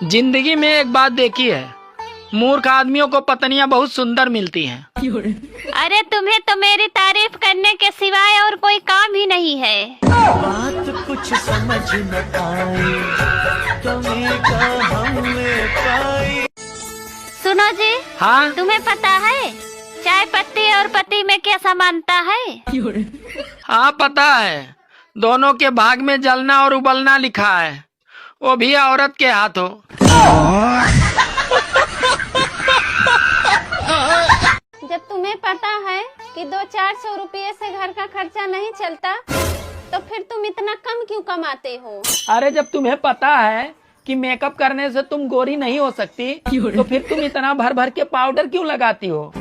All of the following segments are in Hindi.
जिंदगी में एक बात देखी है, मूर्ख आदमियों को पत्नियां बहुत सुंदर मिलती हैं। अरे तुम्हें तो मेरी तारीफ करने के सिवाय और कोई काम ही नहीं है। बात कुछ समझ न आई, कमी का हमने पाई। सुनो जी। हाँ, तुम्हें पता है चाय पत्ती और पति में क्या समानता है? हाँ पता है, दोनों के भाग में जलना और उबलना लिखा है, वो भी औरत के हाथों। जब तुम्हें पता है कि 200-400 रुपये से घर का खर्चा नहीं चलता, तो फिर तुम इतना कम क्यों कमाते हो? अरे जब तुम्हें पता है कि मेकअप करने से तुम गोरी नहीं हो सकती, तो फिर तुम इतना भर भर के पाउडर क्यों लगाती हो?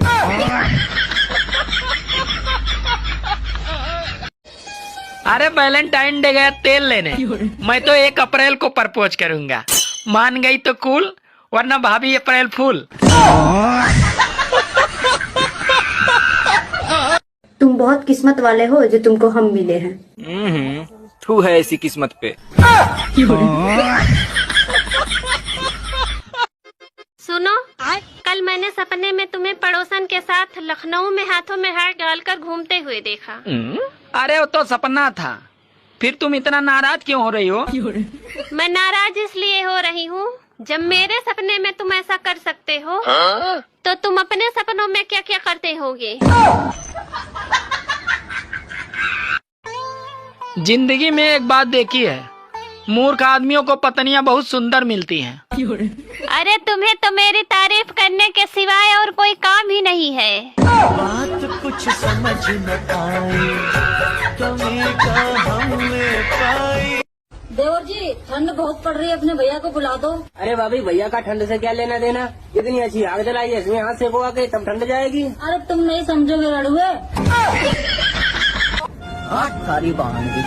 अरे वैलेंटाइन डे गया तेल लेने, मैं तो 1 अप्रैल को प्रपोज करूंगा। मान गई तो कूल, वरना भाभी अप्रैल फूल। तुम बहुत किस्मत वाले हो जो तुमको हम मिले हैं। तू है ऐसी किस्मत पे। सुनो, कल मैंने सपने में तुम्हें पड़ोसन के साथ लखनऊ में हाथों में हाथ डालकर घूमते हुए देखा। अरे वो तो सपना था, फिर तुम इतना नाराज क्यों हो रही हो? मैं नाराज इसलिए हो रही हूँ, जब मेरे सपने में तुम ऐसा कर सकते हो, तो तुम अपने सपनों में क्या क्या करते होगे? जिंदगी में एक बात देखी है, मूर्ख आदमियों को पत्नियां बहुत सुंदर मिलती हैं। अरे तुम्हें तो मेरी तारीफ करने के सिवाय और कोई काम ही नहीं है। बात कुछ समझ न आई, कमी का हमने पाई। देवर जी, ठंड बहुत पड़ रही है, अपने भैया को बुला दो। अरे भाभी, भैया का ठंड से क्या लेना देना? इतनी अच्छी आग जलाई है, इसमें हाथ सेको आके तब ठंड जाएगी। अरे तुम नहीं समझोगे लड़ुए। सारी बहाने।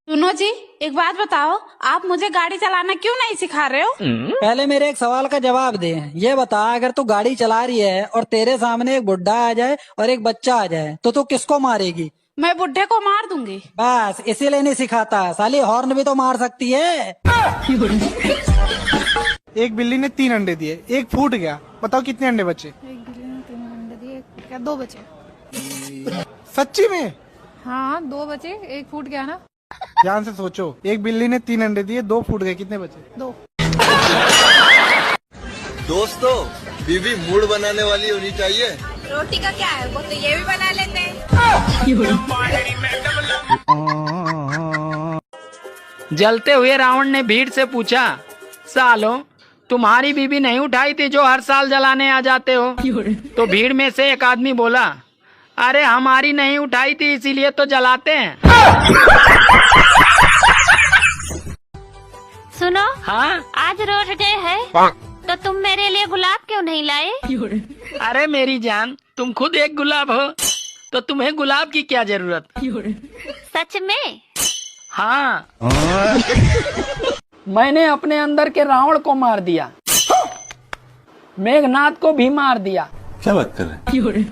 सुनो जी, एक बात बताओ, आप मुझे गाड़ी चलाना क्यों नहीं सिखा रहे हो? पहले मेरे एक सवाल का जवाब दे। ये बता, अगर तू गाड़ी चला रही है और तेरे सामने एक बुढ़ा आ जाए और एक बच्चा आ जाए, तो तू किसको मारेगी? मैं बुढ़े को मार दूंगी। बस इसीलिए नहीं सिखाता, साली हॉर्न भी तो मार सकती है। एक बिल्ली ने 3 अंडे दिए, एक फूट गया, बताओ कितने अंडे बचे? एक बिल्ली ने 3 अंडे दिए, क्या 2 बचे? सच्ची में? हाँ 2 बचे, 1 फूट गया ना। ध्यान से सोचो, एक बिल्ली ने 3 अंडे दिए, 2 फूट गए, कितने बचे? 2। दोस्तों, बीवी मूड बनाने वाली होनी चाहिए। रोटी का क्या है, वो तो ये भी बना लेते हैं। जलते हुए रावण ने भीड़ से पूछा, सालो तुम्हारी बीबी नहीं उठाई थी जो हर साल जलाने आ जाते हो? तो भीड़ में से एक आदमी बोला, अरे हमारी नहीं उठाई थी इसीलिए तो जलाते हैं। सुनो, हाँ? आज रोज डे है, तो तुम मेरे लिए गुलाब क्यों नहीं लाए? अरे मेरी जान, तुम खुद एक गुलाब हो, तो तुम्हें गुलाब की क्या जरूरत? सच में? हाँ। मैंने अपने अंदर के रावण को मार दिया, मेघनाथ को भी मार दिया। क्या बात कर रहे हैं?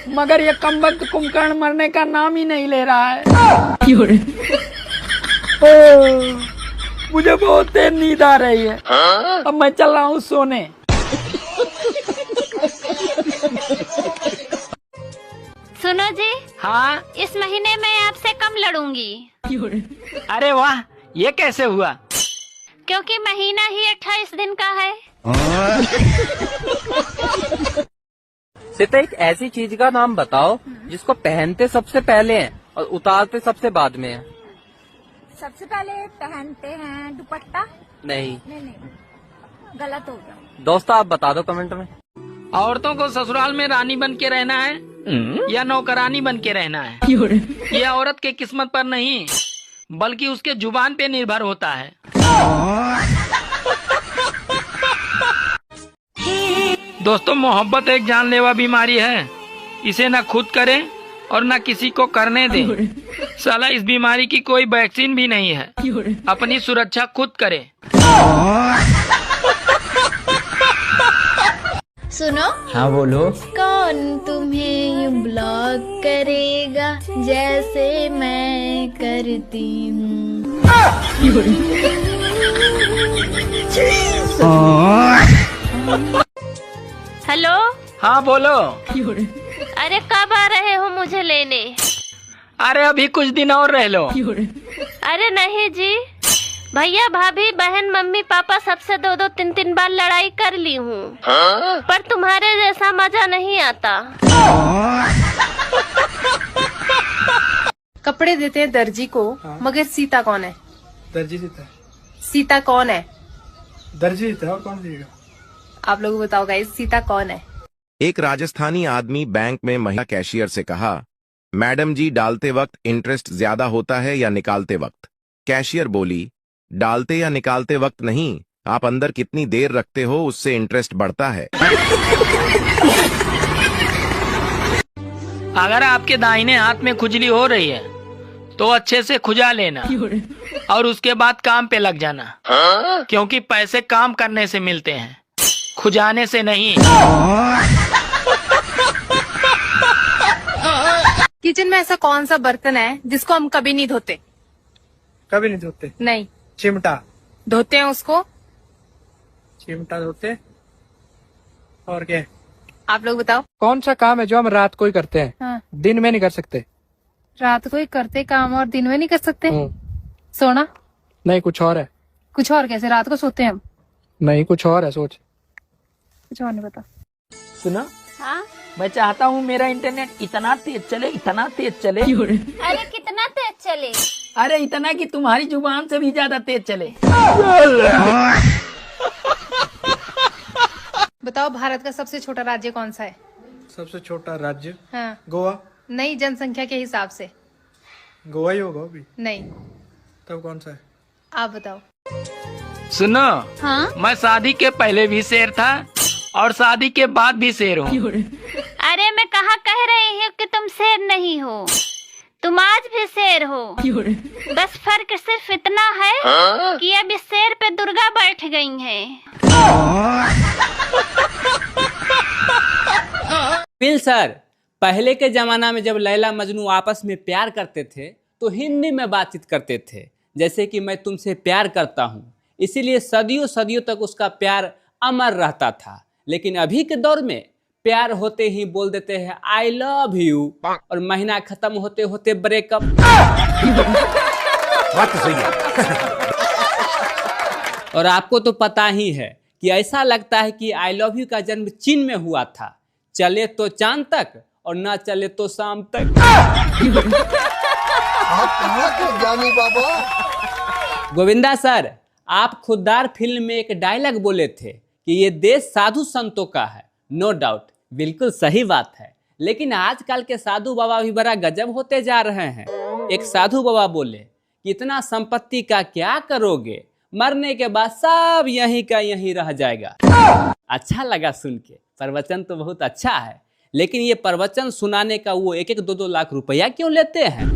मगर ये कमबख्त कुंभकर्ण मरने का नाम ही नहीं ले रहा है। मुझे बहुत तेज नींद आ रही है, अब मैं चल रहा हूँ सोने। सुनो जी। हाँ? इस महीने मैं आपसे कम लड़ूंगी। अरे वाह, ये कैसे हुआ? क्योंकि महीना ही 28 दिन का है। सीता, एक ऐसी चीज का नाम बताओ जिसको पहनते सबसे पहले हैं और उतारते सबसे बाद में है। सबसे पहले पहनते हैं दुपट्टा। नहीं, गलत हो गया। दोस्तों आप बता दो कमेंट में। औरतों को ससुराल में रानी बन के रहना है या नौकरानी बन के रहना है, ये औरत के किस्मत पर नहीं बल्कि उसके जुबान पे निर्भर होता है। दोस्तों, मोहब्बत एक जानलेवा बीमारी है, इसे न खुद करें और न किसी को करने दें। साला इस बीमारी की कोई वैक्सीन भी नहीं है, अपनी सुरक्षा खुद करें। सुनो। हाँ बोलो। कौन तुम्हें यूं ब्लॉक करेगा जैसे मैं करती हूँ? हेलो। हाँ बोलो। अरे कब आ रहे हो मुझे लेने? अरे अभी कुछ दिन और रह लो। अरे नहीं जी, भैया भाभी बहन मम्मी पापा सबसे 2-2 3-3 बार लड़ाई कर ली हूँ, पर तुम्हारे जैसा मजा नहीं आता। कपड़े देते हैं दर्जी को, मगर सीता कौन है? दर्जी देता है। सीता कौन है? दर्जी देता है, और कौन देगा? आप लोग बताओ गाइस, सीता कौन है? एक राजस्थानी आदमी बैंक में महिला कैशियर से कहा, मैडम जी डालते वक्त इंटरेस्ट ज्यादा होता है या निकालते वक्त? कैशियर बोली, डालते या निकालते वक्त नहीं, आप अंदर कितनी देर रखते हो उससे इंटरेस्ट बढ़ता है। अगर आपके दाहिने हाथ में खुजली हो रही है तो अच्छे से खुजा लेना और उसके बाद काम पे लग जाना, क्योंकि पैसे काम करने से मिलते हैं, खुजाने से नहीं। किचन में ऐसा कौन सा बर्तन है जिसको हम कभी नहीं धोते? कभी नहीं धोते? नहीं। चिमटा। धोते हैं उसको? चिमटा धोते। और क्या? आप लोग बताओ। कौन सा काम है जो हम रात को ही करते हैं? हाँ। दिन में नहीं कर सकते? रात को ही करते काम और दिन में नहीं कर सकते? सोना? नहीं, कुछ और है। कुछ और कैसे? रात को सोते हैं हम? नहीं, कुछ और है, सोच। कुछ और नहीं बता। सुनो, हाँ? मैं चाहता हूँ मेरा इंटरनेट इतना तेज चले, इतना तेज चले। अरे कितना तेज चले? अरे इतना कि तुम्हारी जुबान से भी ज्यादा तेज चले। बताओ भारत का सबसे छोटा राज्य कौन सा है? सबसे छोटा राज्य? हाँ। गोवा। नहीं, जनसंख्या के हिसाब से। गोवा ही होगा अभी। नहीं। तब कौन सा है? आप बताओ। सुनो, हाँ? मैं शादी के पहले भी शेर था और शादी के बाद भी शेर हूँ। अरे मैं कहाँ कह रही हूँ कि तुम शेर नहीं हो, तुम आज भी शेर हो। बस फर्क सिर्फ इतना है कि अब इस शेर पे दुर्गा बैठ गई हैं। कपिल सर, पहले के जमाना में जब लैला मजनू आपस में प्यार करते थे तो हिंदी में बातचीत करते थे, जैसे कि मैं तुमसे प्यार करता हूँ, इसीलिए सदियों सदियों तक उसका प्यार अमर रहता था। लेकिन अभी के दौर में प्यार होते ही बोल देते हैं आई लव यू, और महीना खत्म होते होते ब्रेकअप। बात तो सही है। और आपको तो पता ही है कि ऐसा लगता है कि आई लव यू का जन्म चीन में हुआ था, चले तो चांद तक और ना चले तो शाम तक। ज्ञानी बाबा। गोविंदा सर, आप खुददार फिल्म में एक डायलॉग बोले थे कि ये देश साधु संतों का है। नो डाउट, बिल्कुल सही बात है, लेकिन आजकल के साधु बाबा भी बड़ा गजब होते जा रहे हैं। एक साधु बाबा बोले कि इतना संपत्ति का क्या करोगे, मरने के बाद सब यहीं का यहीं रह जाएगा। अच्छा लगा सुन के, प्रवचन तो बहुत अच्छा है, लेकिन ये प्रवचन सुनाने का वो 1-1, 2-2 लाख रुपया क्यों लेते हैं?